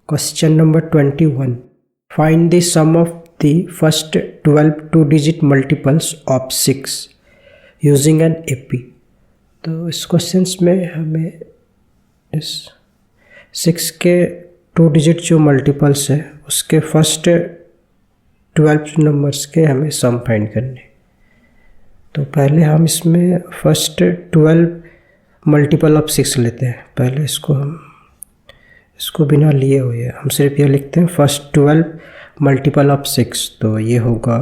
Question number 21. Find the sum of the first 12 two-digit multiples of 6 using an AP. तो इस questions में हमें इस 6 के 2 डिजिट जो मल्टीपल्स है उसके फर्स्ट 12 नंबर्स के हमें सम फाइंड करने। तो पहले हम इसमें फर्स्ट 12 मल्टीपल ऑफ 6 लेते हैं। पहले इसको बिना लिए हुए हम सिर्फ ये लिखते हैं फर्स्ट 12 मल्टीपल ऑफ 6। तो ये होगा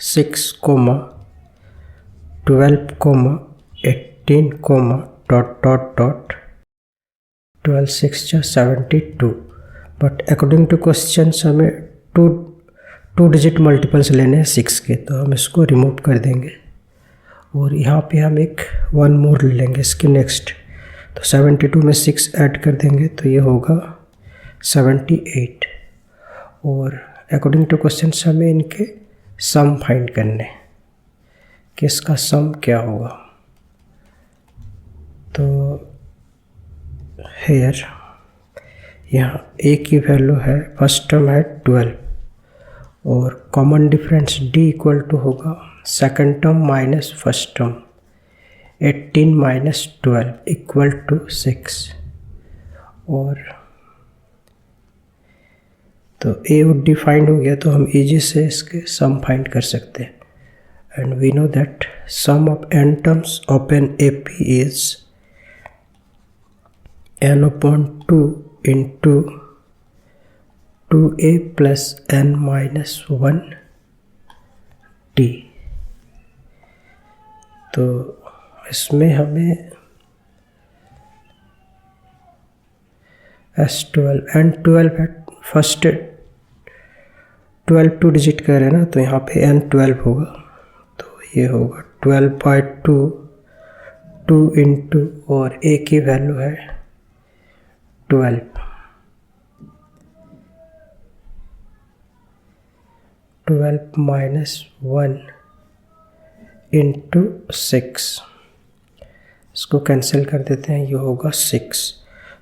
6, 12, 18, .., 12 6 72। बट अकॉर्डिंग टू क्वेश्चन हमें टू डिजिट मल्टीपल्स लेने हैं 6 के, तो हम इसको रिमूव कर देंगे और यहाँ पे हम एक 1 मोर ले लेंगे इसके नेक्स्ट। तो 72 में 6 ऐड कर देंगे तो ये होगा 78। और अकॉर्डिंग टू क्वेश्चन हमें इनके सम फाइंड करने कि इसका सम क्या होगा। तो हेयर यहाँ a की वैल्यू है, फर्स्ट टर्म है 12 और common difference d equal to होगा second term minus first term 18 minus 12 equal to 6। और तो a वुड डिफाइंड हो गया तो हम इजी से इसके सम फाइंड कर सकते हैं। And we know that sum of n terms of an AP is n/2 into 2a plus n minus 1 t। तो इसमें हमें S12 n12 है, फर्स्ट 12 टू डिजिट कर रहे हैं ना, तो यहाँ पे n12 होगा। तो ये होगा 12/2 2 इंटू और a की वैल्यू है 12 माइनस 1 इंटू 6। इसको कैंसिल कर देते हैं, ये होगा 6।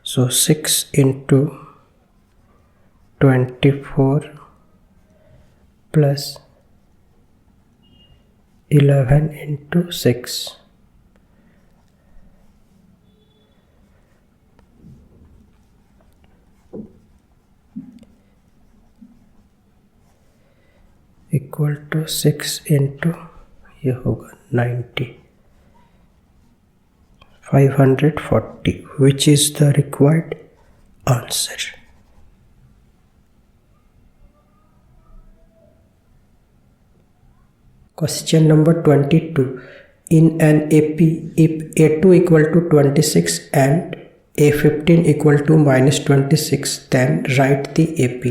So 6 into 24 plus 11 into 6 equal to 6 into ये होगा 90 540 which is the required answer. Question number 22. In an AP, if A2 equal to 26 and A15 equal to -26, then write the AP.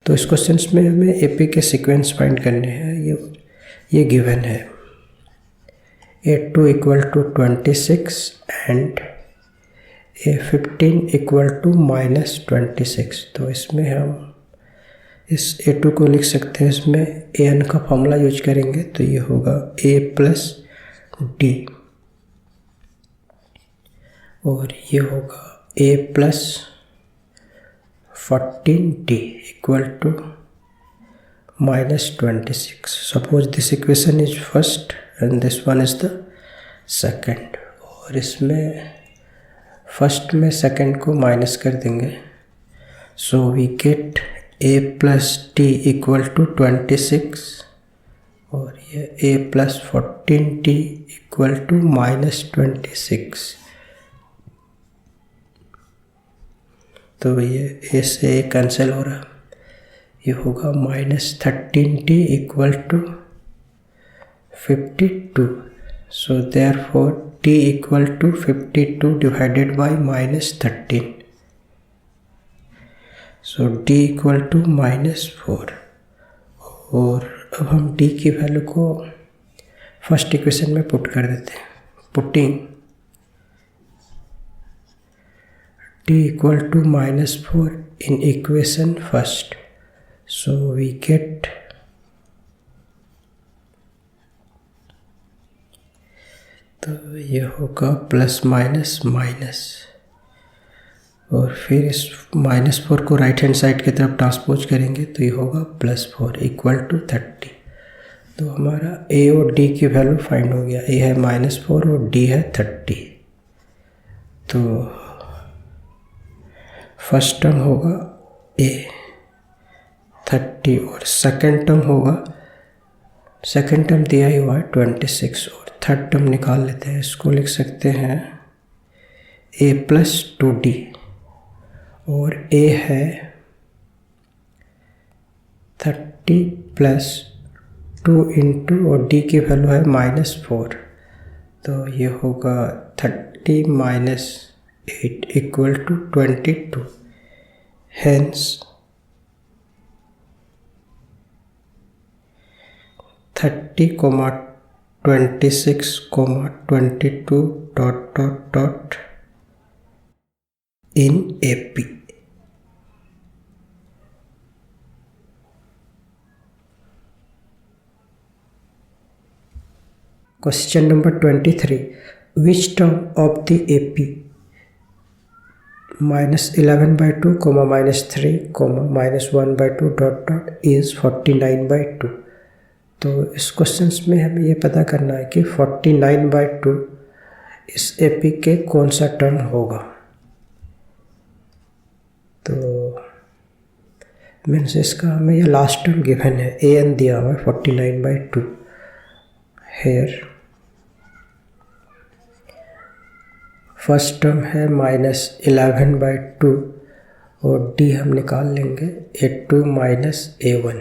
तो इस क्वेश्चन में हमें AP के sequence find करने हैं। ये गिवन है A2 equal to 26 and A15 equal to -26। तो इसमें हम इस A2 को लिख सकते हैं, इसमें an का फॉर्मूला यूज करेंगे तो ये होगा a प्लस d और ये होगा a plus 14d equal to -26। Suppose this equation is first and this one is the second. और इसमें फर्स्ट में सेकंड को माइनस कर देंगे, so we get a plus d equal to 26 और ये a plus 14d equal to -26। तो ये a से a कैंसिल हो रहा, ये होगा -13d equal to 52। So therefore d equal to 52 divided by -13। So d equal to -4। और अब हम d की वैल्यू को फर्स्ट इक्वेशन में पुट कर देते हैं। Putting d equal to -4 in equation first, so we get तो ये होगा प्लस माइनस माइनस और फिर इस -4 को राइट हैंड साइड की तरफ ट्रांसपोज करेंगे तो ये होगा +4 इक्वल टू 30। तो हमारा ए और डी की वैल्यू फाइंड हो गया। ए है -4 और डी है 30। तो फर्स्ट टर्म होगा ए 30 और सेकंड टर्म होगा, सेकंड टर्म दिया ही हुआ है 26 और थर्ड टर्म निकाल लेते हैं। इसको लिख सकते हैं a + 2d और a है 30 + 2 इंटू और d की वैल्यू है -4, तो ये होगा 30 - 8 equal to 22। Hence 30, 26, 22 ... in AP। Question number 23. Which term of the AP -11/2, -3, -1/2 ... is 49/2? तो इस क्वेश्चंस में हमें ये पता करना है कि 49/2 इस AP के कौन सा टर्म होगा। तो मीन्स इसका हमें ये लास्ट टर्म गिवन है, an दिया हुआ है 49/2। हेयर फर्स्ट टर्म है -11/2 और d हम निकाल लेंगे a2 - a1,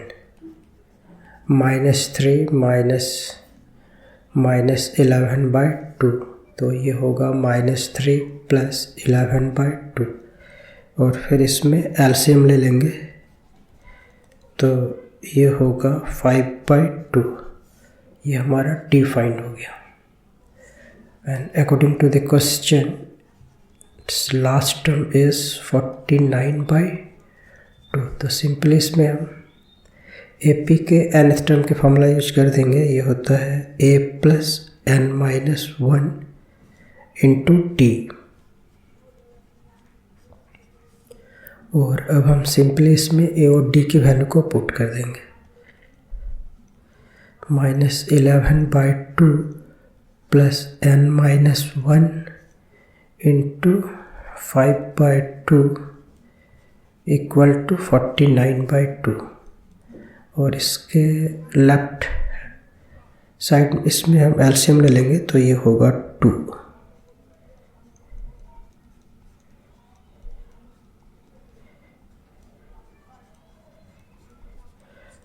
-3 -11/2, तो ये होगा -3 + 11/2 और फिर इसमें एलसीएम ले लेंगे तो ये होगा 5/2। ये हमारा t फाइंड हो गया। And according to the question last term is 49/2। तो सिंपली इसमें हम AP के nth टर्म के फॉर्मूला यूज कर देंगे। ये होता है a + n-1 इंटू t। और अब हम सिंपली इसमें a और d की वैल्यू को पुट कर देंगे। -11/2 + n-1 इंटू 5/2 इक्वल टू 49/2 और इसके लेफ्ट साइड इसमें हम एलसीएम ले लेंगे तो ये होगा 2।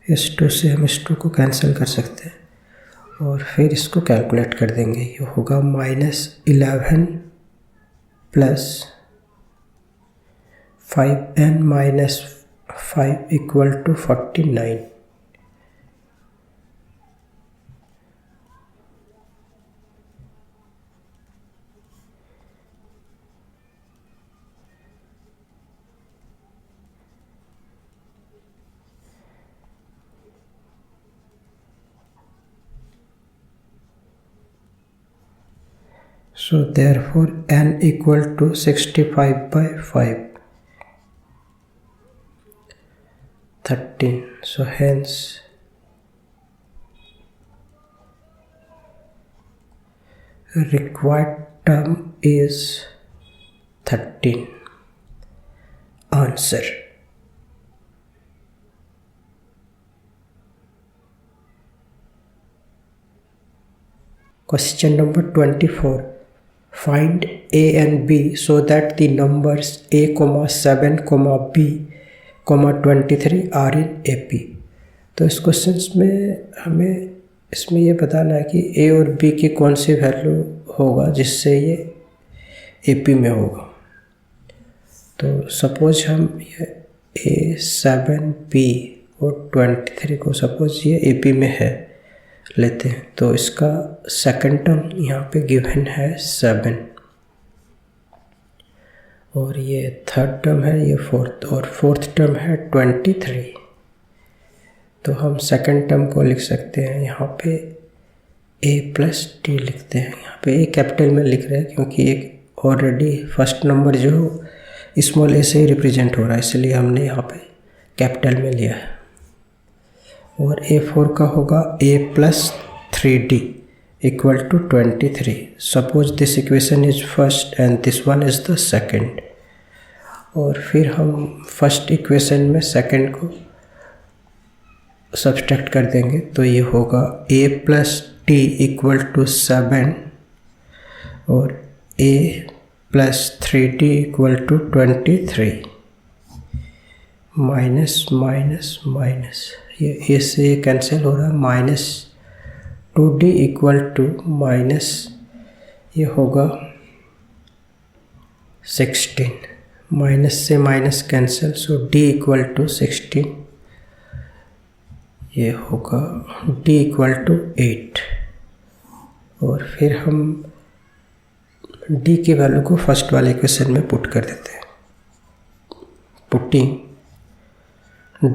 इस 2 से हम इस 2 को कैंसिल कर सकते हैं और फिर इसको कैलकुलेट कर देंगे। ये होगा -11 + 5n-5 equal to 49। So therefore n equal to 65/5, 13. So hence required term is 13. Answer. Question number 24. Find a and b so that the numbers a, 7, b, 23 are in AP। तो इस क्वेश्चंस में हमें इसमें ये बताना है कि a और b की कौन सी वैल्यू होगा जिससे ये AP में होगा। तो सपोज हम ये a, 7, b और 23 को सपोज ये AP में है लेते हैं। तो इसका सेकंड टर्म यहाँ पे गिवन है 7 और ये थर्ड टर्म है ये फोर्थ और फोर्थ टर्म है 23। तो हम सेकंड टर्म को लिख सकते हैं यहाँ पे a + t लिखते हैं। यहाँ पे a कैपिटल में लिख रहे हैं क्योंकि एक ऑलरेडी फर्स्ट नंबर जो स्मॉल ए से ही रिप्रेजेंट हो रहा है, इसलिए हमने यहाँ पे कैपिटल में लिया है। और A4 का होगा a plus 3d equal to 23। Suppose this equation is first and this one is the second. और फिर हम फर्स्ट इक्वेशन में सेकेंड को सब्सट्रैक्ट कर देंगे, तो ये होगा a plus d equal to 7 और a plus 3d equal to 23। Minus minus minus, ये a से ये कैंसिल हो रहा है, minus 2d equal to minus ये होगा 16। माइनस से minus cancel, so d equal to 16, ये होगा d इक्वल टू 8। और फिर हम d की वैल्यू को फर्स्ट वाले इक्वेशन में पुट कर देते हैं। Putting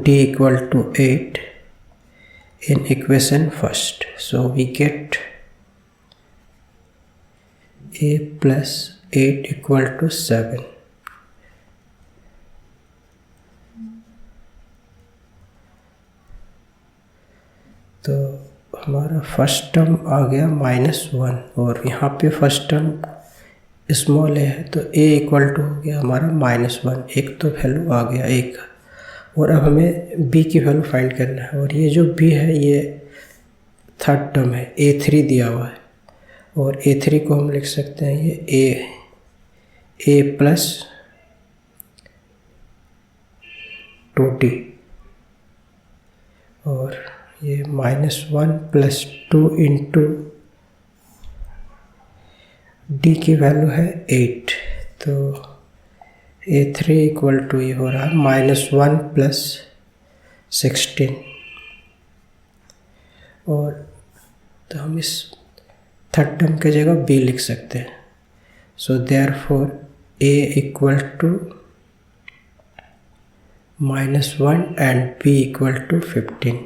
d equal to 8 in equation first, so we get a plus 8 equal to 7। तो हमारा फर्स्ट टर्म आ गया -1 और यहाँ पे फर्स्ट टर्म स्मॉल है, तो a इक्वल टू हो गया हमारा -1, एक तो वैल्यू आ गया एक। और अब हमें b की वैल्यू फाइंड करना है, और ये जो b है ये थर्ड टर्म है, a3 दिया हुआ है, और a3 को हम लिख सकते हैं ये a प्लस 2d और ये -1 प्लस 2 इंटू d की वैल्यू है 8, तो a3 इक्वल टू ये हो रहा है -1 प्लस 16। और तो हम इस थर्ड टर्म की जगह b लिख सकते हैं। So therefore a equal to -1 and b equal to 15,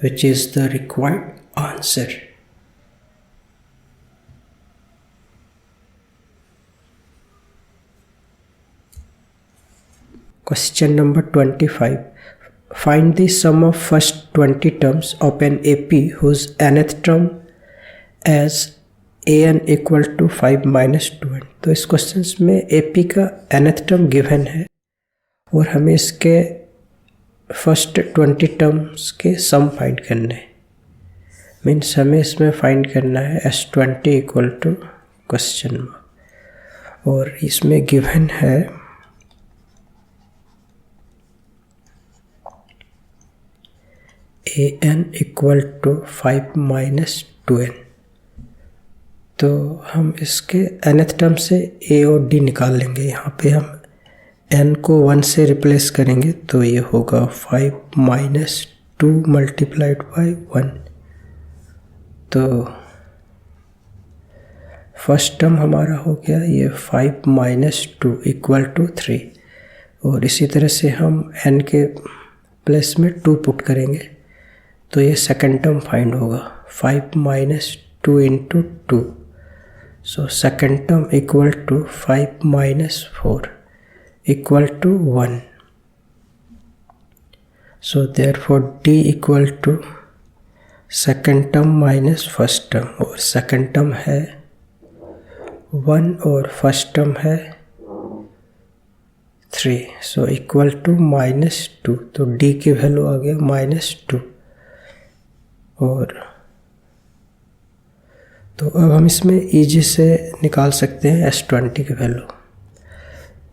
which is the required answer. Question number 25. Find the sum of first 20 terms of an AP whose nth term as an equal to 5 minus 2n। तो इस question में AP का nth term given है और हमें इसके first 20 terms के sum find करने हैं। मीन्स हमें इसमें फाइंड करना है S20 equal to question mark, और इसमें गिवन है an equal to 5 minus 2n। तो हम इसके nth टर्म से a और d निकाल लेंगे। यहाँ पे हम n को 1 से रिप्लेस करेंगे, तो ये होगा 5 माइनस 2 मल्टीप्लाइड बाई 1। तो फर्स्ट टर्म हमारा हो गया ये 5 माइनस 2 इक्वल टू 3, और इसी तरह से हम n के प्लेस में 2 पुट करेंगे, तो ये सेकंड टर्म फाइंड होगा 5 minus 2 into 2। So second term equal to 5 minus 4 equal to 1। So therefore d equal to second term minus first term, और सेकंड टर्म है 1 और फर्स्ट टर्म है 3, सो इक्वल टू -2। तो d की वैल्यू आ गया -2। और तो अब हम इसमें इजी से निकाल सकते हैं S20 की वैल्यू।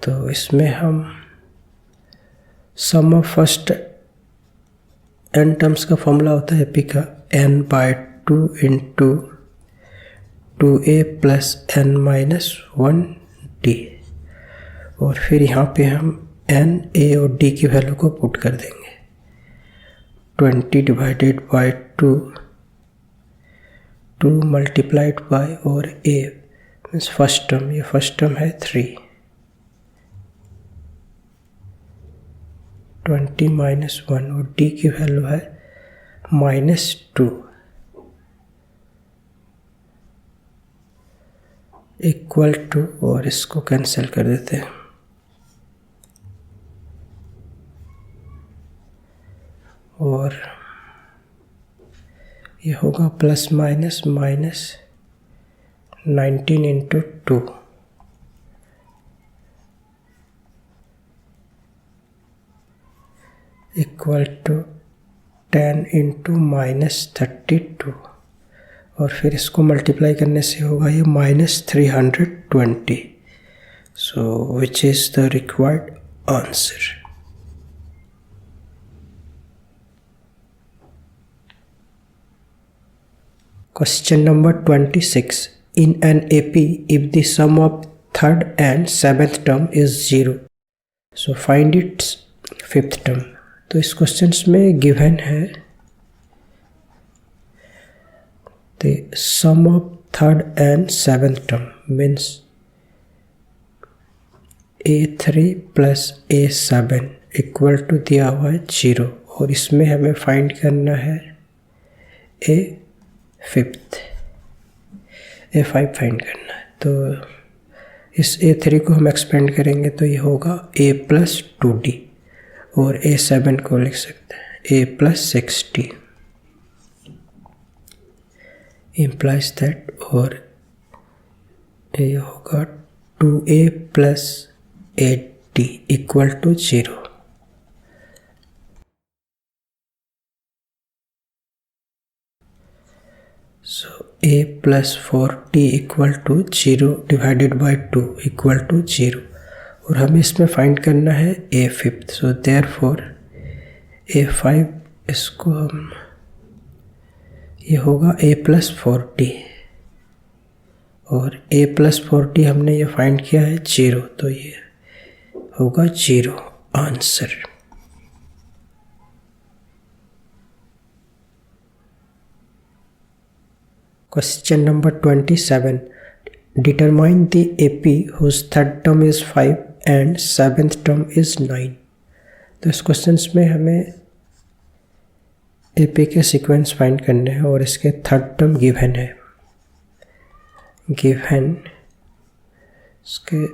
तो इसमें हम सम ऑफ फर्स्ट n टर्म्स का फॉर्मूला होता है p का n/2 into 2a plus n minus 1d, और फिर यहाँ पे हम n, a और d की वैल्यू को पुट कर देंगे। 20 डिवाइडेड बाई 2 मल्टीप्लाइड बाई और a मीन्स फर्स्ट टर्म, ये फर्स्ट टर्म है 3, 20 माइनस 1 और d की वैल्यू है -2। इक्वल टू, और इसको कैंसिल कर देते हैं, और ये होगा plus minus minus 19 into 2 equal to 10 into minus 32, और फिर इसको मल्टीप्लाई करने से होगा ये minus 320. So which is the required answer. Question number 26. In an AP, if the sum of third and seventh term is 0, so find its fifth term. तो इस questions में गिवन है the sum of third and seventh term means A3 plus A7 equal to दिया हुआ है 0, और इसमें हमें फाइंड करना है A5 फाइंड करना है. तो इस A3 को हम एक्सपेंड करेंगे तो ये होगा A प्लस 2D, और A7 को लिख सकते हैं A plus 6D implies that, और ये होगा 2A plus 8D equal to 0. So A plus 4D equal to 0 divided by 2 equal to 0, और हमें इसमें फाइंड करना है A5. So therefore A5 इसको हम, ये होगा A plus 4D, और A plus 4D हमने ये फाइंड किया है 0, तो ये होगा 0 answer. Question number 27. Determine the AP whose third term is 5 and seventh term is 9. तो इस क्वेश्चंस में हमें AP के सीक्वेंस फाइंड करने हैं, और इसके थर्ड टर्म गिवन है. गिवन इसके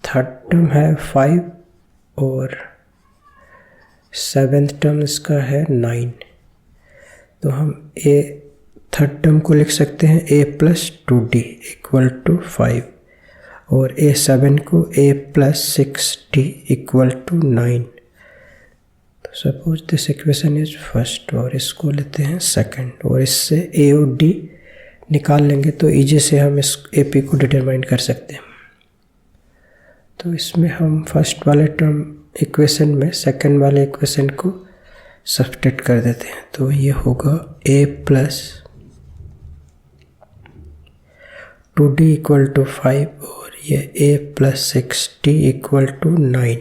थर्ड टर्म है 5 और सेवेंथ टर्म इसका है 9. तो हम थर्ड टर्म को लिख सकते हैं A plus 2D equal to 5, और A7 को A plus 6D equal to 9. तो suppose this equation is first, और इसको लेते हैं सेकंड, और इससे A और D निकाल लेंगे तो इजी से हम इस AP को डिटरमाइन कर सकते हैं. तो इसमें हम फर्स्ट वाले टर्म इक्वेशन में सेकंड वाले इक्वेशन को सब्स्टिट्यूट कर देते हैं. तो ये होगा A plus 2D equal to 5, और ये A plus 6D equal to 9.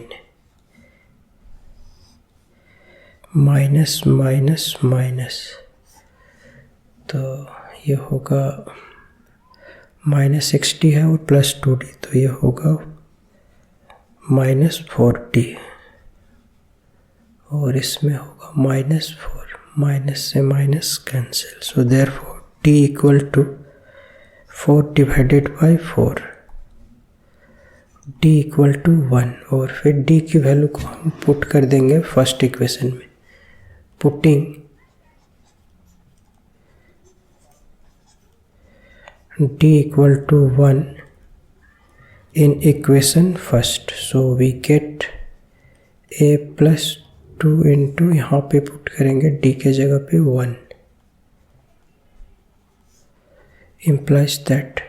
Minus minus minus, तो ये होगा माइनस 6D है और प्लस 2D, तो ये होगा माइनस 4D, और इसमें होगा माइनस 4. माइनस से minus cancel. So therefore D equal to 4 divided by 4, D equal to 1, और फिर D की वैल्यू को हम पुट कर देंगे फर्स्ट इक्वेशन में. Putting D equal to 1 in equation first, so we get A plus 2 into, यहाँ पे पुट करेंगे D के जगह पे 1, implies that,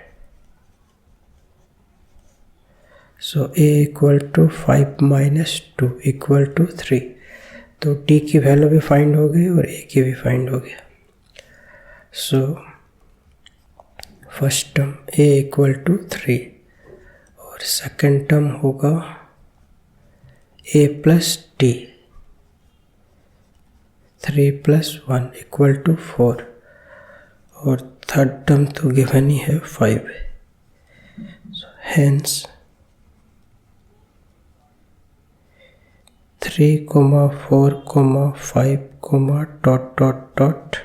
so A equal to 5 minus 2 equal to 3. तो D की वैल्यू भी फाइंड हो गई और A की भी फाइंड हो गया. So first term A equal to 3, और सेकंड टर्म होगा A plus D, 3 plus 1 equal to 4, और थर्ड टर्म तो गिवन ही है 5. Hence 3, 4, 5, dot dot dot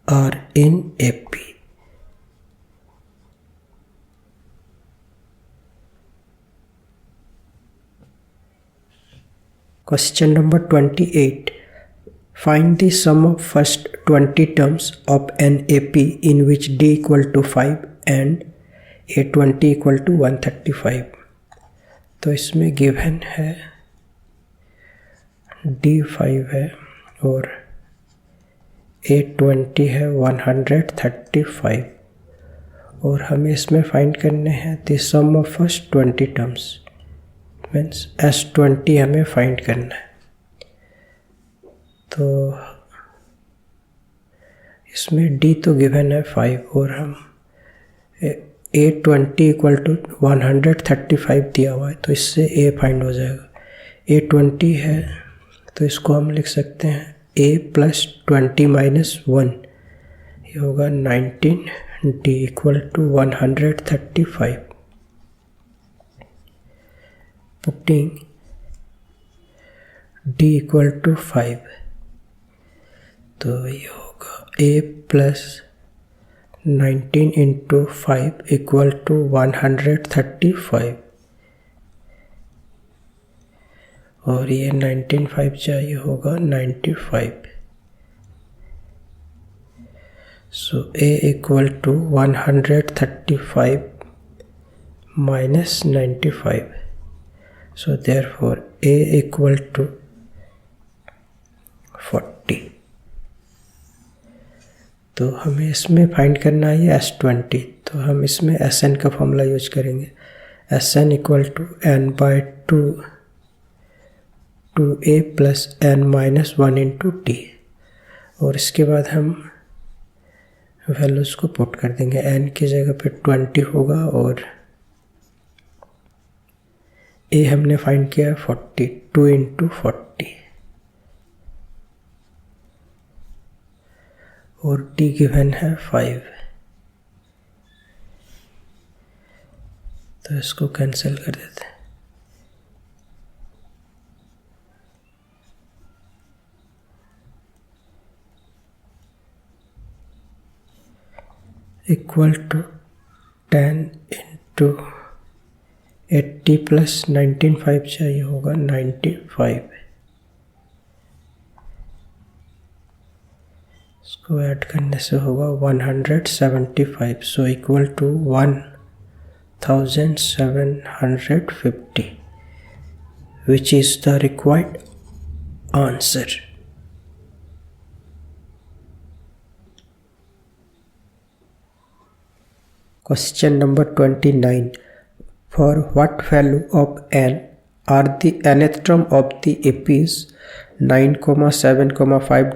are in AP. Question number 28. Find the sum of first 20 terms of an AP in which D equal to 5 and A20 equal to 135. तो इसमें given है D5 है और A20 है 135 और हमें इसमें फाइंड करने हैं the sum of first 20 terms means S20 हमें फाइंड करना है। तो इसमें D तो गिवन है 5 और हम A20 इक्वल टू 135 दिया हुआ है तो इससे A फाइंड हो जाएगा। A20 है तो इसको हम लिख सकते हैं A प्लस 20 माइनस 1, ये होगा 19, D equal to 135। Putting D equal to 5 तो ये होगा A plus 19 into 5 equal to 135 और ये 19 5 चाहिए होगा 95। So A equal to 135 minus 95, so therefore A equal to 40। तो हमें इसमें फाइंड करना है S20, तो हम इसमें Sn का फॉर्मूला यूज करेंगे। Sn equal to n by 2a plus n minus 1 into d और इसके बाद हम वैल्यूज़ को पुट कर देंगे। n की जगह पे 20 होगा और a हमने फाइंड किया 40, 2 इंटू 40 और d गिवन है 5, तो इसको कैंसिल कर देते हैं। इक्वल टू 10 इंटू 80 प्लस 19 5 चाहिए होगा 95, इसको ऐड करने से होगा 175, so equal to 1750 which is the required answer. Question number 29. For what value of n are the nth term of the APs 9, 7, 5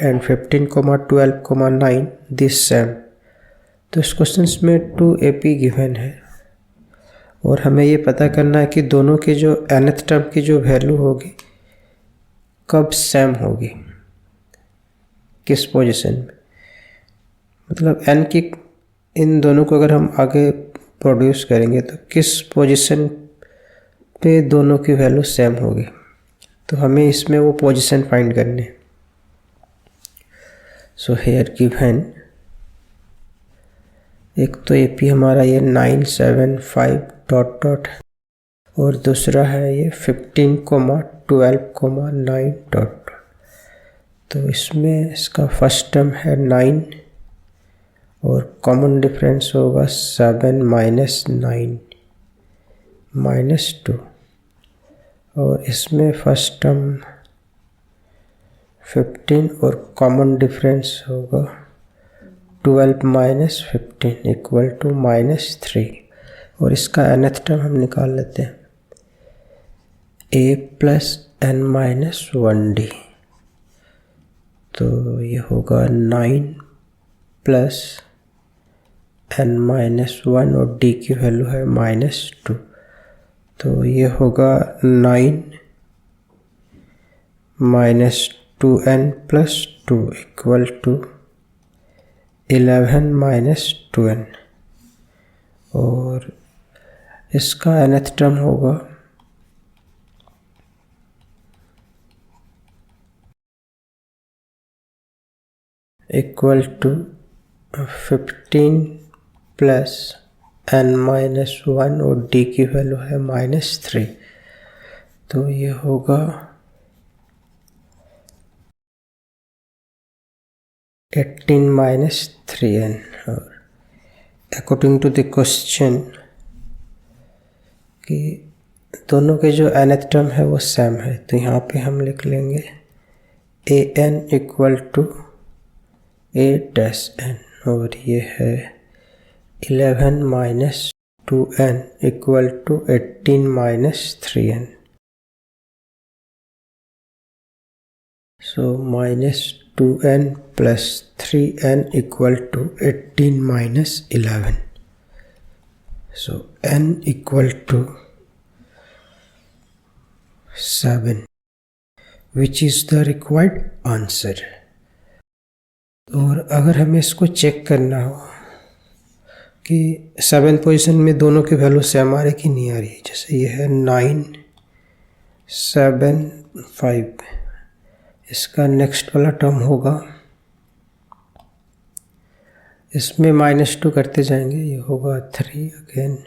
and 15, 12, 9 this same? तो इस क्वेश्चन में 2 AP given है और हमें ये पता करना है कि दोनों के जो nth टर्म की जो वैल्यू होगी कब सेम होगी, किस पोजीशन में, मतलब n की इन दोनों को अगर हम आगे प्रोड्यूस करेंगे तो किस पोजीशन पे दोनों की वैल्यू सेम होगी। तो हमें इसमें वो पोजीशन फाइंड करनी है। सो हेयर गिवन एक तो एपी हमारा ये 9, 7, 5 ... और दूसरा है ये 15, 12, 9 ... तो इसमें इसका फर्स्ट टर्म है 9 और कॉमन डिफरेंस होगा 7 माइनस 9 माइनस 2 और इसमें फर्स्ट टर्म 15 और कॉमन डिफरेंस होगा 12 माइनस 15 इक्वल टू -3 और इसका nth टर्म हम निकाल लेते हैं a plus n minus 1d, तो ये होगा 9 प्लस n माइनस 1 और d की वैल्यू है -2, तो ये होगा 9 minus 2n plus 2 equal to 11 minus 2n और इसका nth टर्म होगा equal to 15 plus n minus 1 और d की वैल्यू है -3, तो ये होगा 18 माइनस 3n। और अकॉर्डिंग टू द क्वेश्चन कि दोनों के जो nth टर्म है वो सेम है, तो यहाँ पे हम लिख लेंगे an equal to a dash n, और ये है 11 minus 2n equal to 18 minus 3n। So minus 2n plus 3n equal to 18 minus 11. So n equal to 7, which is the required answer. और अगर हमें इसको चेक करना हो कि 7th पोजीशन में दोनों की वैल्यू सेम आ रही कि नहीं आ रही, जैसे ये है 9 7 5, इसका नेक्स्ट वाला टर्म होगा, इसमें -2 करते जाएंगे, ये होगा 3 अगेन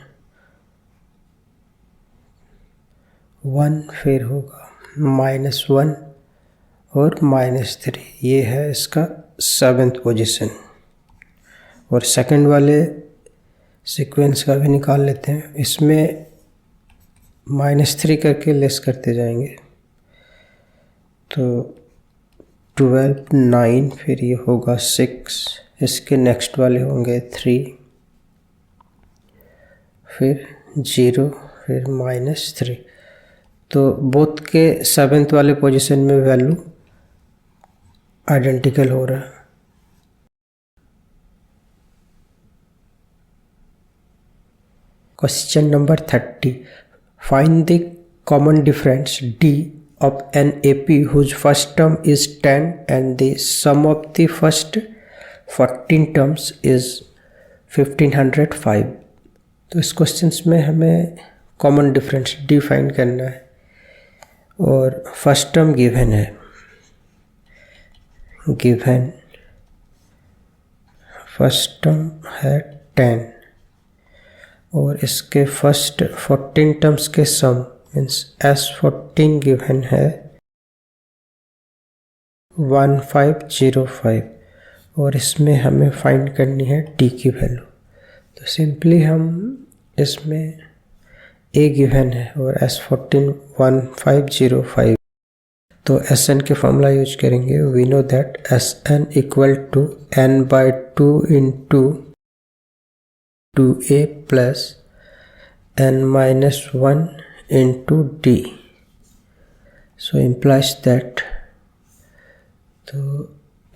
1, फिर होगा -1 और -3। ये है इसका 7th पोजीशन। और सेकंड वाले सीक्वेंस का भी निकाल लेते हैं, इसमें -3 करके लेस करते जाएंगे, तो 12 9, फिर ये होगा 6, इसके नेक्स्ट वाले होंगे 3, फिर 0, फिर -3। तो बोथ के 7th वाले पोजीशन में वैल्यू आइडेंटिकल हो रहा है। Question number 30, find the common difference d of an AP whose first term is 10 and the sum of the first 14 terms is 1505। तो इस क्वेश्चंस में हमें कॉमन डिफरेंस d फाइंड करना है, और फर्स्ट टर्म गिवन है, गिवन फर्स्ट टर्म है 10 और इसके फर्स्ट 14 टर्म्स के सम मीन्स S14 गिवन है 1505, और इसमें हमें फाइंड करनी है d की वैल्यू। तो सिंपली हम इसमें a गिवन है और S14 1505, तो Sn के फॉर्मूला यूज करेंगे। We know that Sn equal to n/2 into 2a plus n-1 into d, so implies that, तो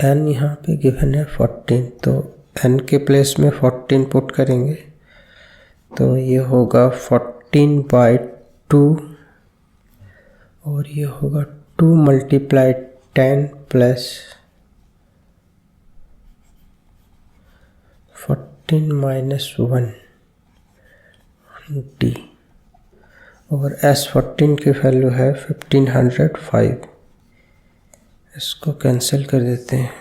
n यहाँ पे गिवन है 14, तो n के प्लेस में 14 पुट करेंगे, तो ये होगा 14/2 और ये होगा 2 × 10 प्लस 14 - 1 d, और S14 की वैल्यू है 1505। इसको कैंसिल कर देते हैं,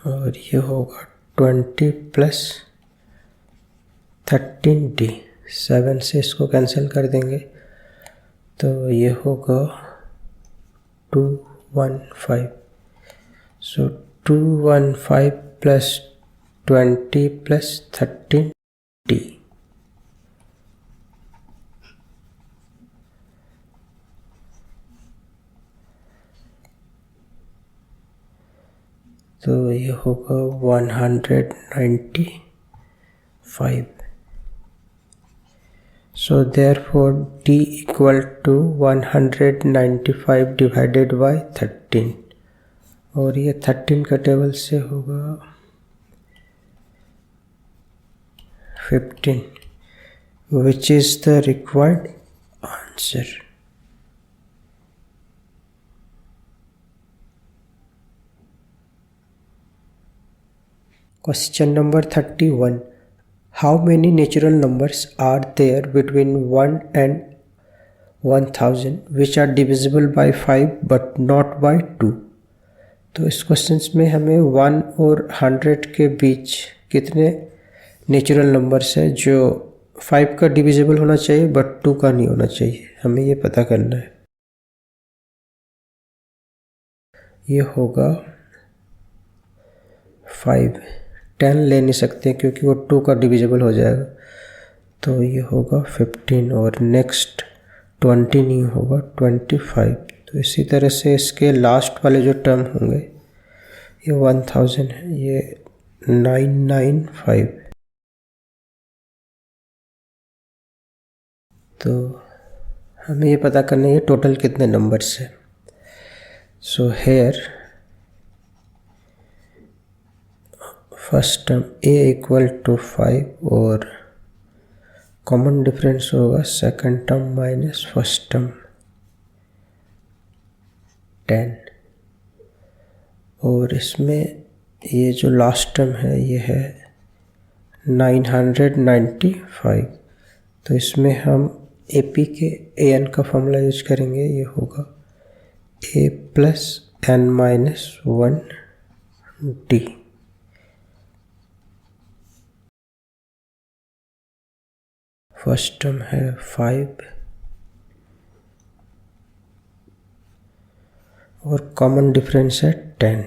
और ये होगा 20 + 13d, 7 से इसको कैंसिल कर देंगे, तो ये होगा 215। सो 215 + 20 + 13d, तो ये होगा 195। So therefore d equal to 195 divided by 13, और ये 13 का टेबल से होगा 15, which is the required answer. Question number 31. How many natural numbers are there between 1 and 1000 which are divisible by 5 but not by 2? तो इस क्वेश्चंस में हमें 1 और 100 के बीच कितने नेचुरल नंबर्स है जो 5 का डिविजिबल होना चाहिए बट 2 का नहीं होना चाहिए, हमें ये पता करना है। ये होगा 5, 10 ले नहीं सकते क्योंकि वो 2 का डिविजिबल हो जाएगा, तो ये होगा 15 और नेक्स्ट 20 नहीं होगा 25। तो इसी तरह से इसके लास्ट वाले जो टर्म होंगे ये 1000 है, ये 995। तो हमें ये पता करना है टोटल कितने नंबर्स है। So here first term a equal to 5 और कॉमन डिफरेंस होगा second term minus first term 10, और इसमें ये जो लास्ट टर्म है ये है 995। तो इसमें हम AP के an का फॉर्मूला यूज करेंगे, ये होगा a plus n minus 1d। First term है 5 और कॉमन डिफरेंस है 10।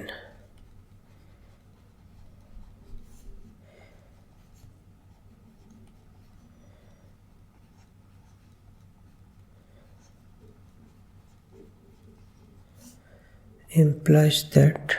implies that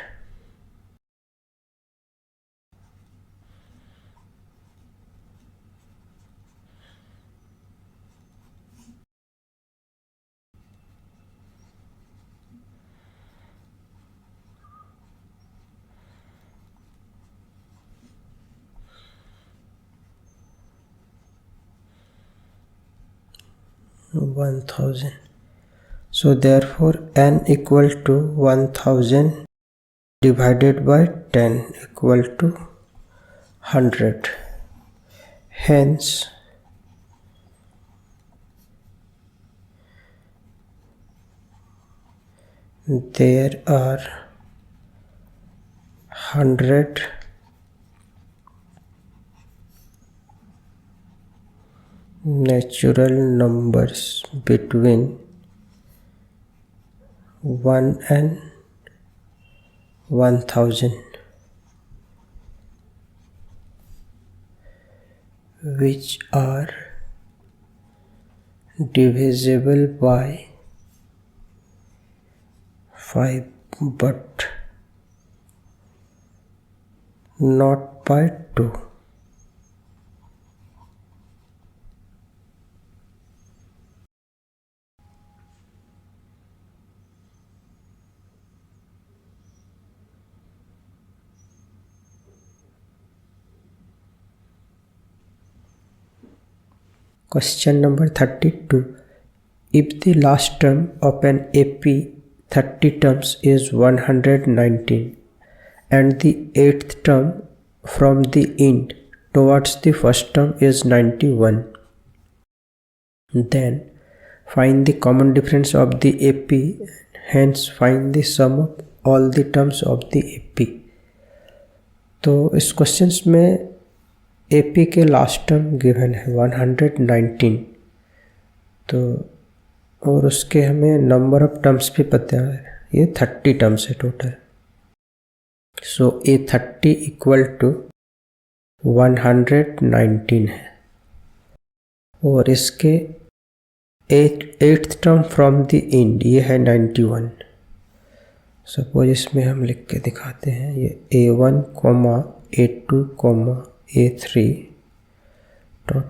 $1000. So therefore n equal to 1000 divided by 10 equal to 100. Hence there are 100 natural numbers between 1 and 1000 which are divisible by 5 but not by 2. Question number 32. If the last term of an AP 30 terms is 119 and the 8th term from the end towards the first term is 91, then find the common difference of the AP, hence find the sum of all the terms of the AP. तो इस questions में AP के last term given है 119, तो और उसके हमें number of terms भी पता है, ये 30 टर्म्स है total. So a 30 equal to 119 है और इसके 8th term from the end ये है 91। सपोज इसमें हम लिख के दिखाते हैं, ये A1, A2, A3 to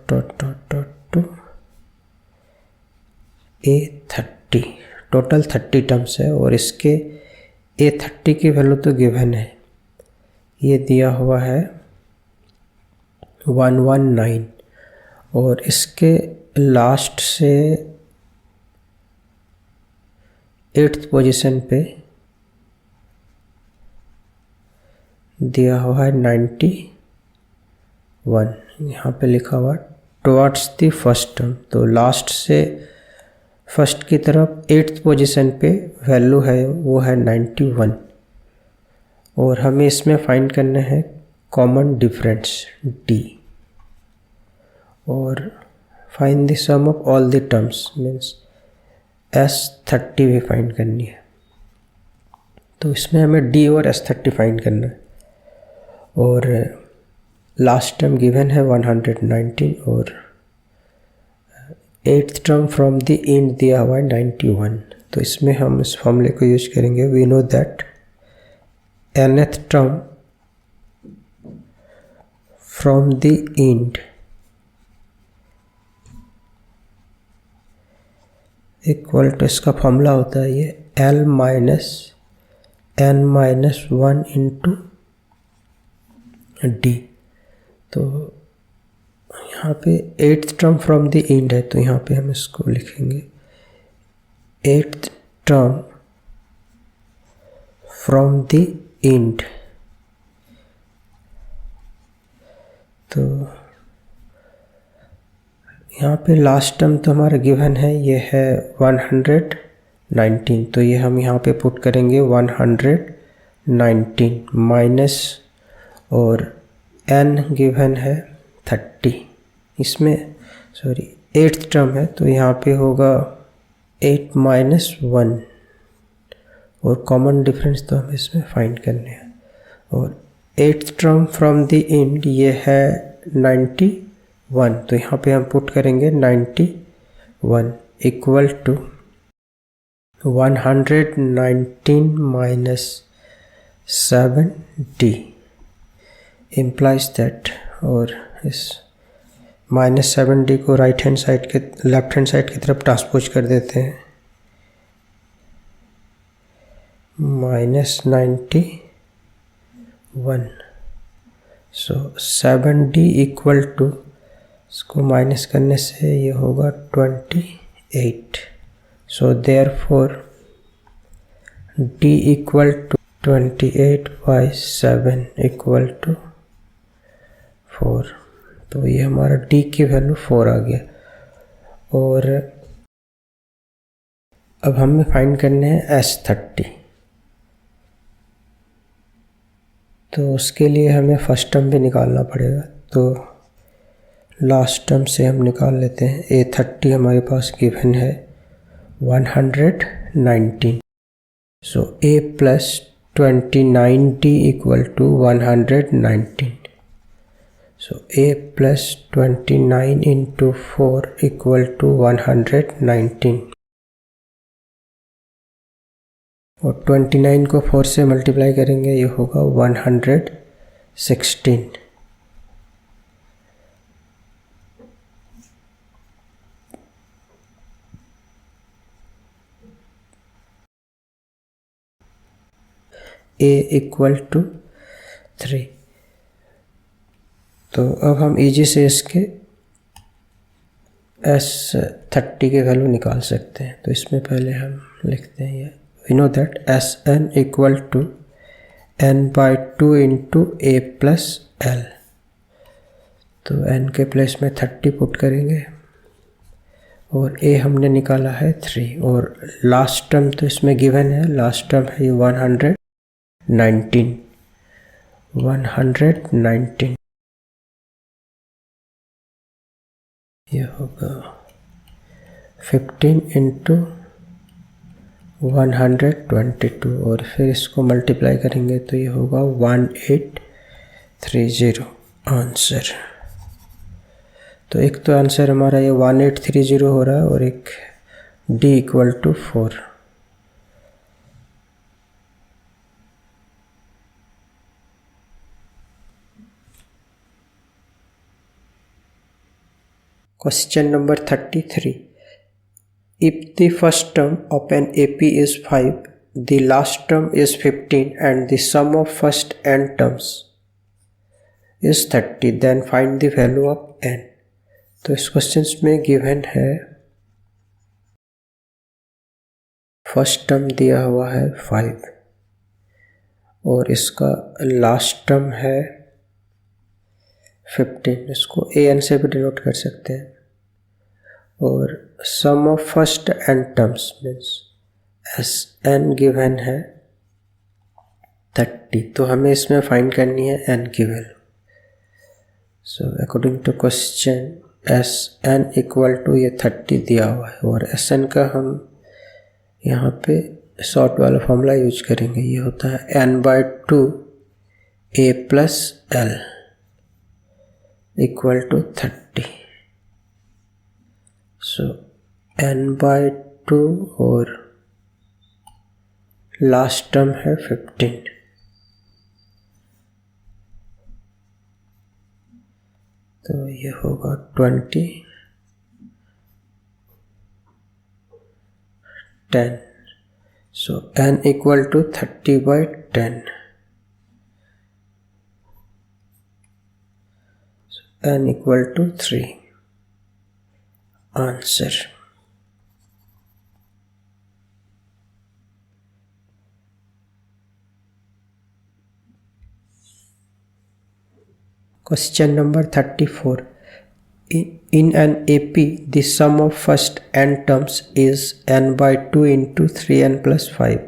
A30, total 30 terms है और इसके A30 की वैल्यू तो गिवन है, ये दिया हुआ है 119 और इसके लास्ट से 8th पोजीशन पे दिया हुआ है 91, यहाँ पे लिखा हुआ टुवर्ड्स द फर्स्ट टर्म, तो लास्ट से फर्स्ट की तरफ 8th पोजीशन पे वैल्यू है वो है 91 और हमें इसमें फाइंड करना है कॉमन डिफरेंस D और find the sum of all the terms means S30 भी फाइंड करनी है। तो तो इसमें हमें डी और S30 फाइंड करना है। और लास्ट टर्म गिवन है 119 और 8th term from the end दिया हुआ है 91। तो इसमें हम इस फॉर्मूले को यूज करेंगे। We know that nth term from the end equal to, इसका फॉर्मूला होता है ये L minus n minus 1 into d. तो यहाँ पे 8th term from the end है, तो यहाँ पे हम इसको लिखेंगे 8th term from the end. तो यहाँ पे लास्ट टर्म तो हमारा गिवन है, ये है 119। तो ये हम यहाँ पे पुट करेंगे 119 माइनस, और n गिवन है 30। इसमें सॉरी 8th टर्म है, तो यहाँ पे होगा 8 माइनस 1, और कॉमन डिफरेंस तो हमें इसमें फाइंड करने हैं। और 8th term from the end ये है 91, तो यहाँ पे हम पुट करेंगे 91 equal to 119 minus 7d implies that, और इस माइनस 7d को लेफ्ट हैंड साइड की तरफ ट्रांसपोज कर देते हैं। -91, सो 7d इक्वल टू, इसको माइनस करने से ये होगा 28। So therefore d equal to 28/7 equal to 4। तो ये हमारा d की वैल्यू 4 आ गया। और अब हमें फाइंड करने हैं S30। तो उसके लिए हमें फर्स्ट टर्म भी निकालना पड़ेगा। तो लास्ट टर्म से हम निकाल लेते हैं। A30 हमारे पास गिवन है 119। So A plus 29d equal to 119। So A plus 29 into 4 equal to 119, और 29 को 4 से मल्टीप्लाई करेंगे, ये होगा 116। A equal to 3। तो अब हम इजी से इसके S30 के वैल्यू निकाल सकते हैं। तो इसमें पहले हम लिखते हैं ये, we know that Sn equal to n/2 into A plus L। तो n के प्लेस में 30 पुट करेंगे, और A हमने निकाला है 3, और लास्ट टर्म तो इसमें गिवन है, लास्ट टर्म है ये 119। ये होगा 15 इंटू 122, और फिर इसको मल्टीप्लाई करेंगे तो ये होगा 1830 आंसर। तो एक तो आंसर हमारा ये 1830 हो रहा है, और एक d equal to 4। Question number 33. If the first term of an AP is 5, the last term is 15 and the sum of first n terms is 30, then find the value of n. तो इस question में given है first term दिया हुआ है 5, और इसका last term है 15, इसको an से भी डिनोट कर सकते हैं। और sum of first n terms means Sn given है 30, तो हमें इसमें फाइंड करनी है n की value. So according to question Sn equal to ये 30 दिया हुआ है, और Sn का हम यहाँ पे शॉर्ट वाला फॉर्मूला यूज करेंगे। ये होता है n/2 a plus l equal to 30। So n/2 और लास्ट टर्म है 15, तो ये होगा 20, 10। So n equal to 30/10, n equal to 3। Answer. Question number 34. In an AP, the sum of first n terms is n/2 into 3n plus 5.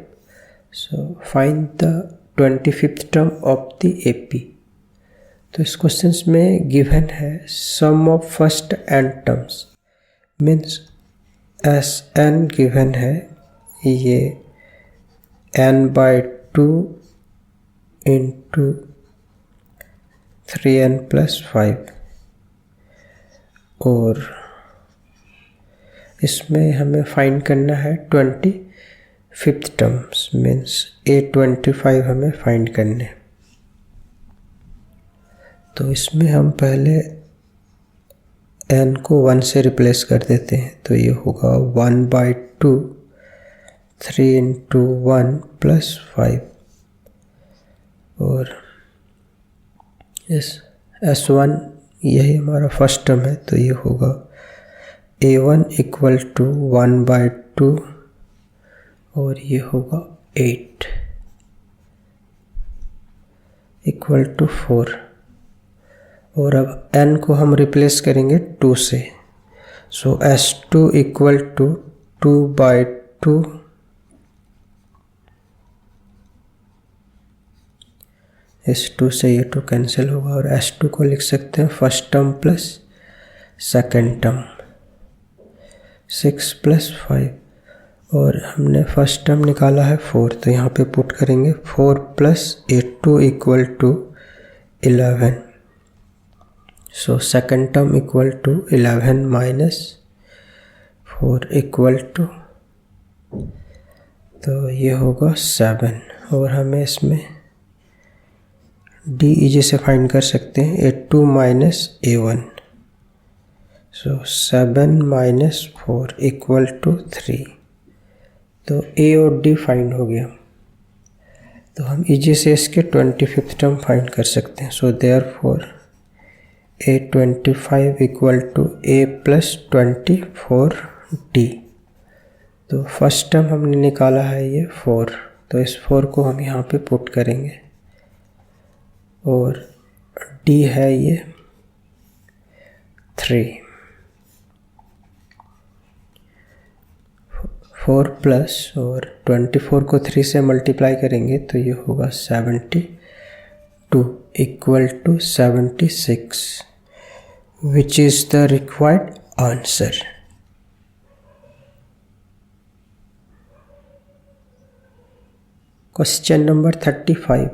So find the 25th term of the AP. तो इस question में given है sum of first n terms, means Sn given है, ये n/2 into 3n plus 5, और इसमें हमें find करना है 25th टर्म्स, मीन्स A25 हमें फाइंड करने। तो इसमें हम पहले n को 1 से रिप्लेस कर देते हैं, तो ये होगा 1/2 3 इंटू 1 प्लस 5, और इस S1 यही हमारा फर्स्ट टर्म है, तो ये होगा A1 इक्वल टू 1/2 और ये होगा 8 इक्वल टू 4, और अब n को हम रिप्लेस करेंगे 2 से। सो S2 इक्वल टू 2/2 इस 2 से ये 2 कैंसिल होगा, और S2 को लिख सकते हैं first term plus second term, 6 plus 5, और हमने फर्स्ट टर्म निकाला है 4, तो यहाँ पे पुट करेंगे 4 plus 2 equal to 11। So second term equal to 11 minus 4 equal to, तो ये होगा 7, और हमें इसमें डी इजी से फाइंड कर सकते हैं, A2 minus A1। So 7 minus 4 equal to 3, तो A और D फाइंड हो गया। तो हम इजी से इसके 25th टर्म फाइंड कर सकते हैं। So therefore A25 equal to A plus 24D। तो फर्स्ट टर्म हमने निकाला है ये 4, तो इस 4 को हम यहाँ पे पुट करेंगे, और D है ये 3, 4 प्लस, और 24 को 3 से मल्टीप्लाई करेंगे तो ये होगा 72 equal to 76, which is the required answer. Question number 35.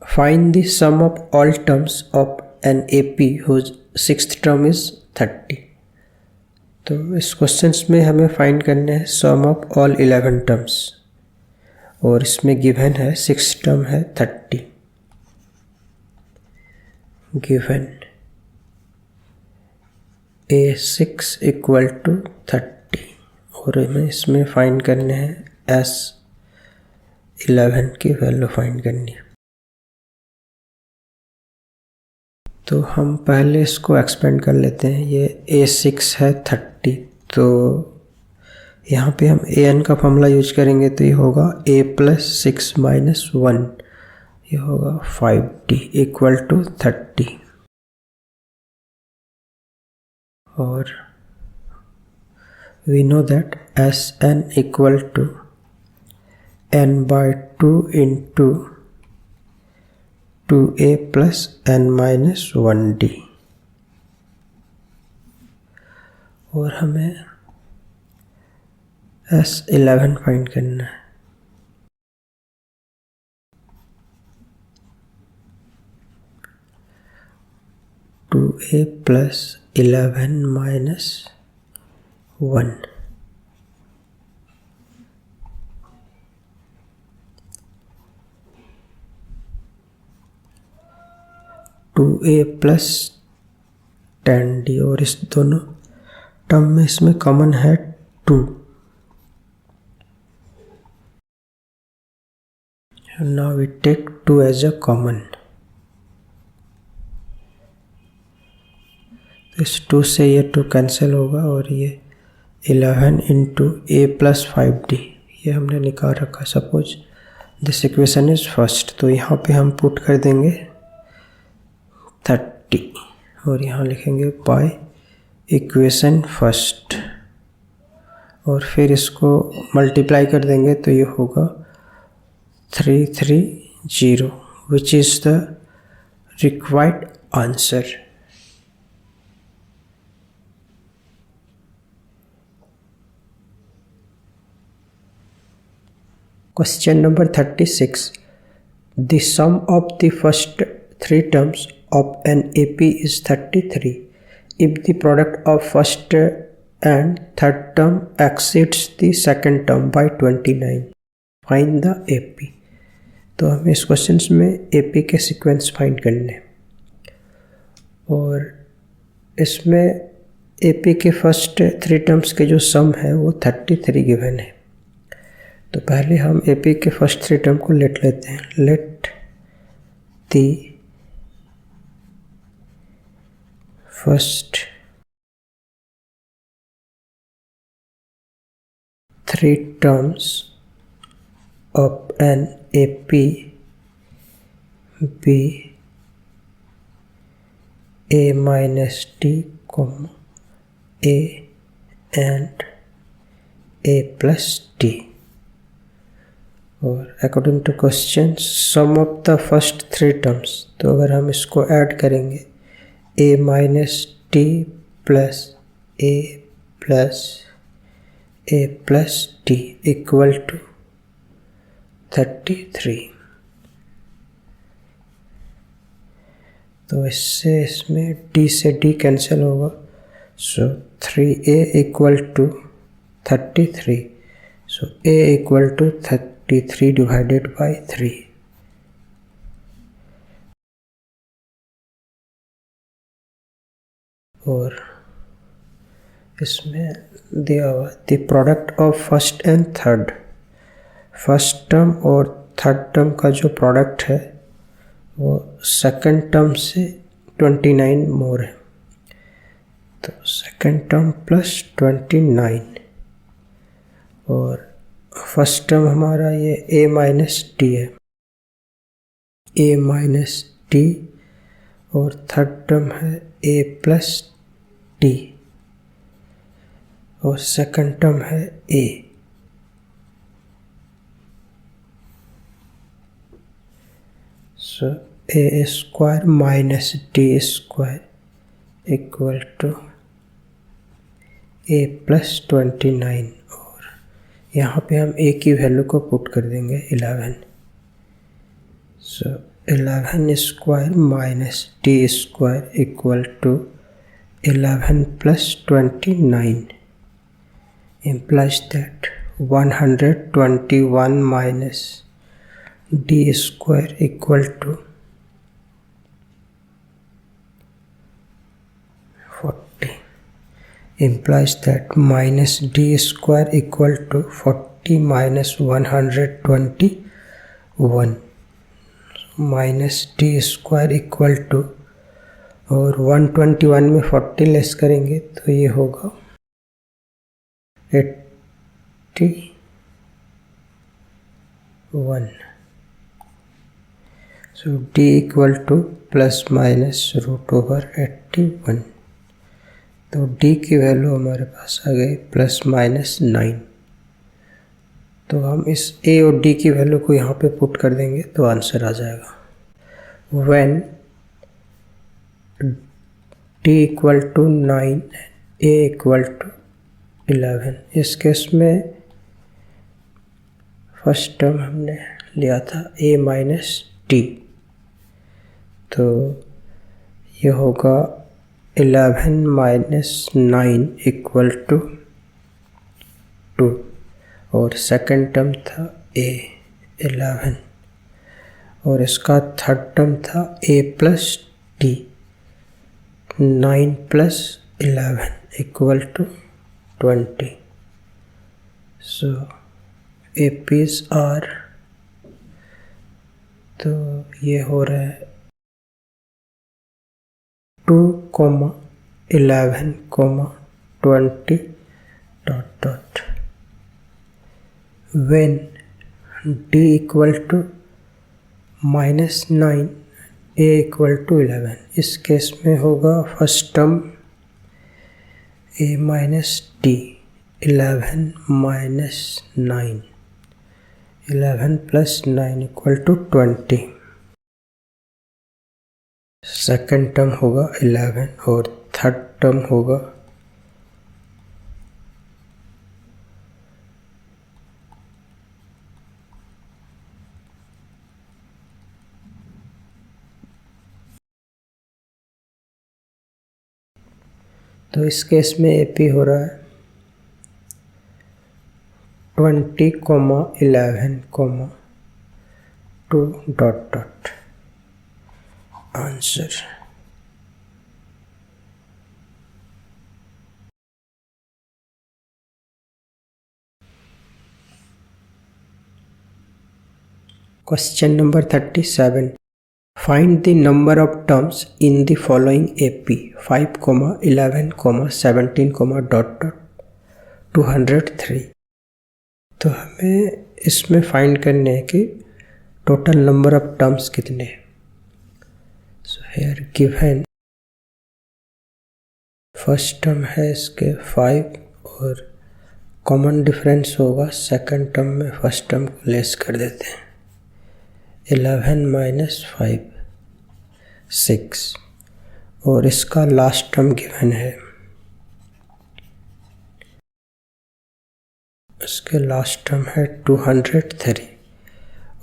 Find the sum of all terms of an AP whose sixth term is 30. तो इस क्वेश्चन में हमें फाइंड करना है सम ऑफ ऑल 11 टर्म्स, और इसमें गिवन है सिक्स टर्म है 30। गिवन A6 इक्वल टू 30, और हमें इसमें फाइंड करने हैं S11 की वैल्यू फाइंड करनी है। तो हम पहले इसको एक्सपेंड कर लेते हैं। ये A6 है 30, तो यहाँ पे हम an का फॉर्मूला यूज करेंगे, तो ये होगा a प्लस 6 माइनस 1, ये होगा 5d इक्वल टू 30। और we know that Sn equal to n/2 into 2a plus n minus 1d, और हमें S11 फाइंड करना है। Two a plus 11 minus 1, two a plus 10d, और इस दोनों टर्म में इसमें कॉमन है 2। Now we take 2 as a common। इस 2 से ये 2 कैंसिल होगा और ये 11 इंटू ए प्लस 5d ये हमने निकाल रखा। Suppose this equation is first, तो यहाँ पे हम पुट कर देंगे 30 और यहाँ लिखेंगे बाय इक्वेशन फर्स्ट, और फिर इसको मल्टीप्लाई कर देंगे तो ये होगा 330, which is the required answer। Question number 36. The sum of the first 3 terms of an AP is 33 if the product of first and third term exceeds the second term by 29. Find the AP। तो हमें इस question में AP के sequence find करने हैं, और इसमें AP के फर्स्ट 3 टर्म्स के जो सम है वो 33 गिवन है। तो पहले हम AP के फर्स्ट 3 टर्म को लेट लेते हैं। Let the first 3 terms of an AP be a minus t, a and a plus t, और according to question sum of the first 3 terms, तो अगर हम इसको ऐड करेंगे a minus d plus a plus d equal to 33। तो इससे इसमें d से d कैंसिल होगा, so 3a equal to 33, so a equal to 33 divided by 3। और इसमें दिया हुआ the product of first and third, first term और थर्ड टर्म का जो प्रोडक्ट है वो सेकंड टर्म से 29 मोर है, तो सेकंड टर्म प्लस 29, और फर्स्ट टर्म हमारा ये a माइनस टी है, a माइनस टी, और थर्ड टर्म है a प्लस टी, और सेकंड टर्म है a। So a square minus d square equal to a plus 29, और यहाँ पे हम a की वैल्यू को पुट कर देंगे 11। So 11 square minus d square equal to 11 plus 29 implies that 121 minus d square equal to 40 implies that minus d square equal to 40 minus 121 minus d square equal to, और 121 में 40 less करेंगे तो ये होगा 81। So d equal to plus minus root over 81, तो d की value हमारे पास आ गई प्लस माइनस 9। तो हम इस a और d की वैल्यू को यहाँ पे पुट कर देंगे तो आंसर आ जाएगा। When d equal to 9 a equal to 11, इस केस में फर्स्ट टर्म हमने लिया था a माइनस टी, तो ये होगा 11 माइनस 9 इक्वल टू 2, और सेकंड टर्म था a 11, और इसका थर्ड टर्म था a plus d 9 plus 11 equal to 20. So APs are, तो ये हो रहा है 2, 11, 20 dot dot. when d equal to minus 9 a equal to 11, इस केस में होगा first term a minus d 11 minus 9, 11 plus 9 equal to 20. Second term होगा 11 और थर्ड टर्म होगा तो इस केस में AP हो रहा है 20, 11, 2 dot dot. Answer question number 37. Find the number of terms in the following AP 5, 11, 17, dot dot 203. तो हमें इसमें फाइंड करने हैं कि टोटल नंबर ऑफ टर्म्स कितने हैं. So here given first term है इसके 5, और कॉमन डिफरेंस होगा सेकंड टर्म में फर्स्ट टर्म को लेस कर देते हैं. 11 माइनस 5 6, और इसका लास्ट टर्म गिवन है. इसके लास्ट टर्म है 203,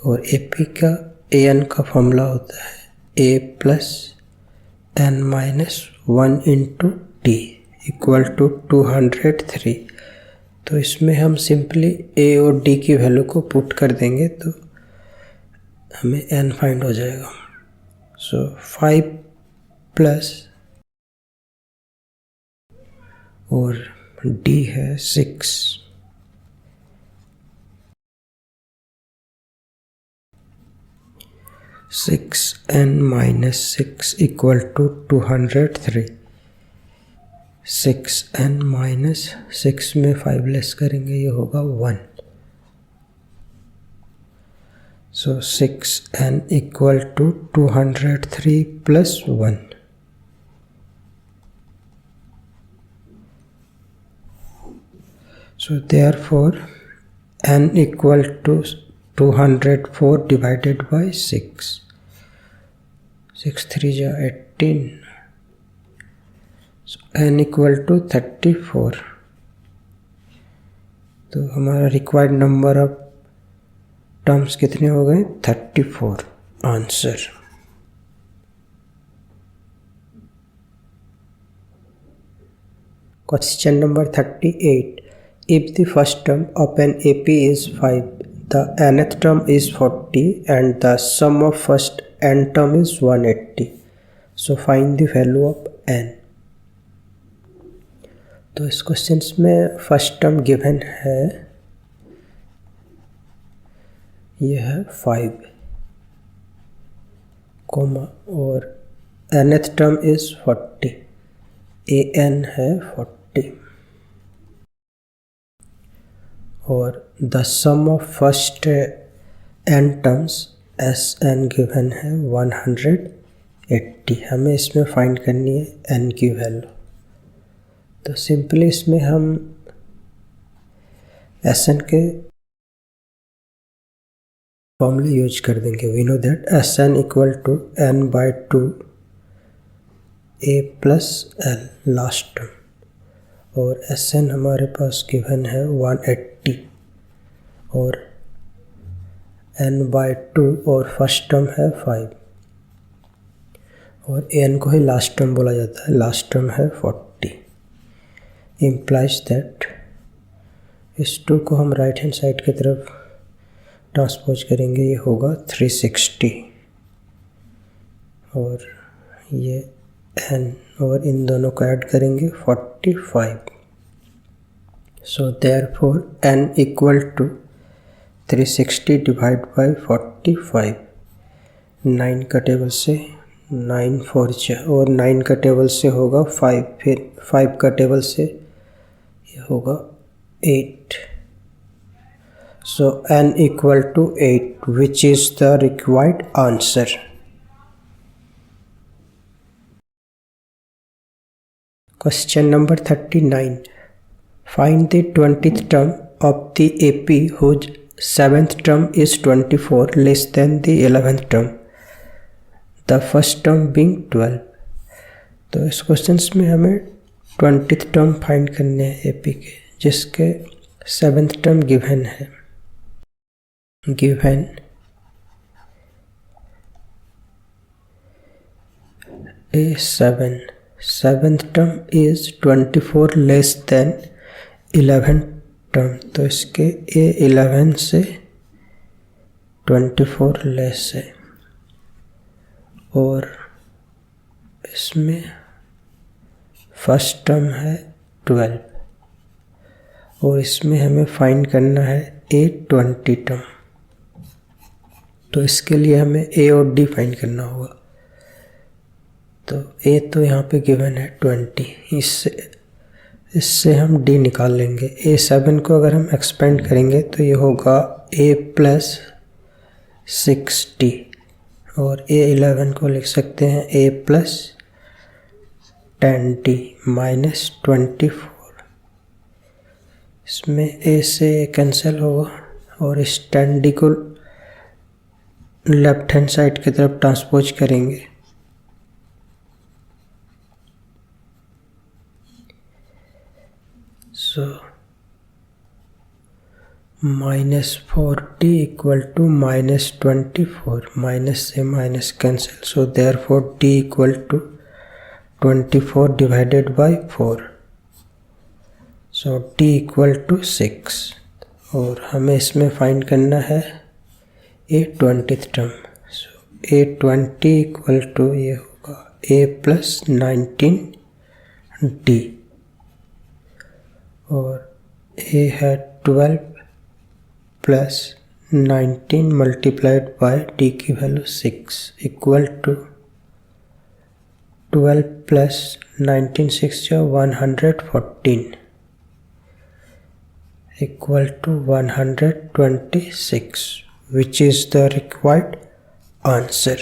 और AP का AN का फॉर्मूला होता है A plus N minus 1 into d equal to 203. तो इसमें हम सिंपली A और D की वैल्यू को पुट कर देंगे तो हमें N फाइंड हो जाएगा. सो 5 प्लस और D है 6, 6N minus 6 equal to 203. 6N minus 6 में 5 लेस करेंगे, ये होगा 1. So 6N equal to 203 plus 1. So therefore N equal to 204 divided by 6. 6 3 जा 18. So N equal to 34. तो हमारा रिक्वायर्ड नंबर ऑफ टर्म्स कितने हो गए? 34. Answer question number 38. If the first term of an AP is 5, the nth term is 40 and the sum of first n term is 180. So find the value of n. तो इस question में first term given है, यह है 5, और nth term is 40, an है 40, और the sum of first n terms Sn given है 180. हमें इसमें फाइंड करनी है n की वैल्यू. तो सिंपली इसमें हम Sn के फॉर्मूले यूज कर देंगे. We know that Sn equal to n by 2 a plus l last term, और Sn हमारे पास गिवन है 180, और n/2 और फर्स्ट टर्म है 5 और n को ही लास्ट टर्म बोला जाता है, लास्ट टर्म है 40। इम्प्लाइज दैट इस 2 को हम राइट हैंड साइड की तरफ ट्रांसपोज करेंगे, ये होगा 360 और ये n और इन दोनों को ऐड करेंगे 45। So therefore n equal to 360 divide by 45। 9 का टेबल से 9 4 और 9 का टेबल से होगा 5, फिर 5 का टेबल से ये होगा 8। So n equal to 8 which is the required answer. Question number 39. Find the 20th term of the AP whose 7th term is 24 less than the 11th term, the first term being 12. तो इस questions में हमें 20th term find करने हैं AP के, जिसके 7th term given है। Given A7 7th term is 24 less than 11th term, तो इसके A11 से 24 लेस है और इसमें फर्स्ट टर्म है 12 और इसमें हमें फाइंड करना है A20 टर्म। तो इसके लिए हमें A और D फाइंड करना होगा। तो A तो यहाँ पे गिवन है 20, इससे हम D निकाल लेंगे। A7 को अगर हम एक्सपेंड करेंगे तो ये होगा A प्लस 6D और A11 को लिख सकते हैं A प्लस 10D माइनस 24। इसमें A से कैंसिल होगा और इस 10D को लेफ्ट हैंड साइड की तरफ ट्रांसपोज करेंगे। So -40 equal to -24, minus से minus cancel, so therefore D equal to 24 divided by 4, so D equal to 6। और हमें इसमें फाइंड करना है A20th term. so A20 equal to ये होगा A प्लस 19D और A है 12 प्लस 19 मल्टीप्लाइड बाय D की वैल्यू 6 इक्वल टू 12 प्लस 19 6 जो 114 equal to 126 which is the required answer.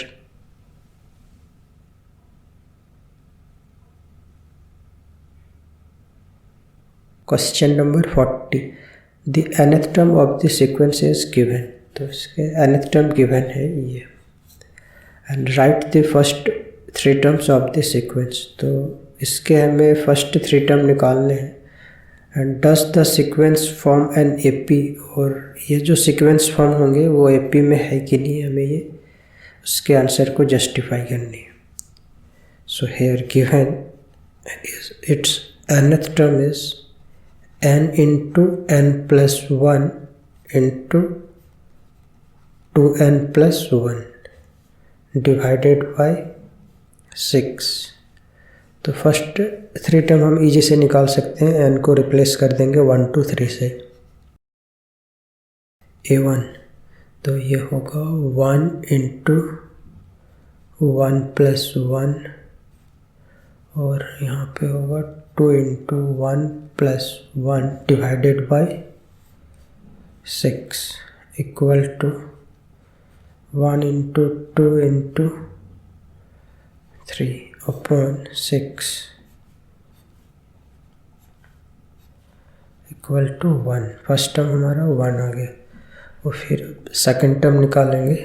Question number 40. The nth term of the sequence is given. तो इसके nth term given है ये, and write the first 3 terms of the sequence. तो इसके हमें first 3 term निकालने हैं। and does the sequence form an AP, और ये जो sequence form होंगे वो AP में है कि नहीं, हमें ये उसके आंसर को justify करनी है। so here given is its nth term is n into n plus 1 into 2n plus 1 divided by 6। तो फर्स्ट 3 टर्म हम इजी से निकाल सकते हैं, n को रिप्लेस कर देंगे 1 2 3 से। A1 तो ये होगा 1 into 1 plus 1 और यहाँ पे होगा 2 into 1 plus 1 divided by 6 equal to 1 into 2 into 3 upon 6 equal to 1। First term हमारा 1 आ गया और फिर सेकंड टर्म निकालेंगे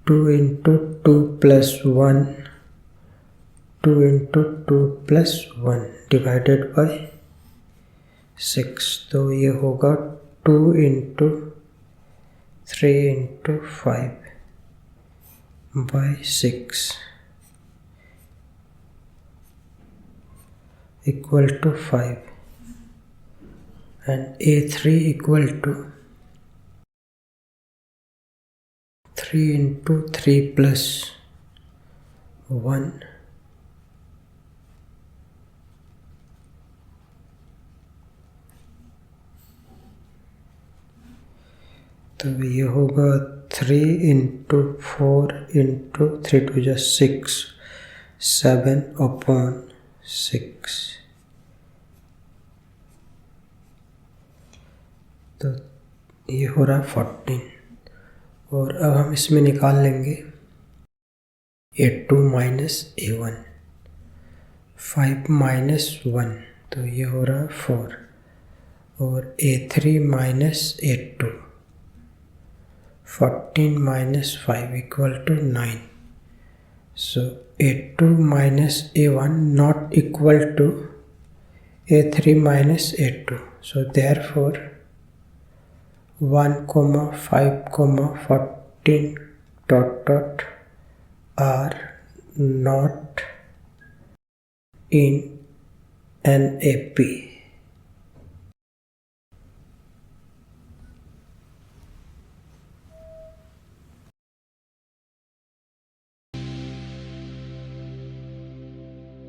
2 into 2 plus 1 2 into 2 plus 1 divided by 6। तो ये होगा 2 into 3 into 5 by 6 equal to 5, and A3 equal to 3 into 3 plus 1 तो ये होगा 3 into 4 into 3 to just 6, 7/6। तो ये हो रहा 14। और अब हम इसमें निकाल लेंगे A2 minus A1, 5 minus 1 तो ये हो रहा 4, और A3 minus A2, 14 minus 5 equal to 9. So A2 minus A1 not equal to A3 minus A2. So therefore 1, 5, 14 dot are not in an AP.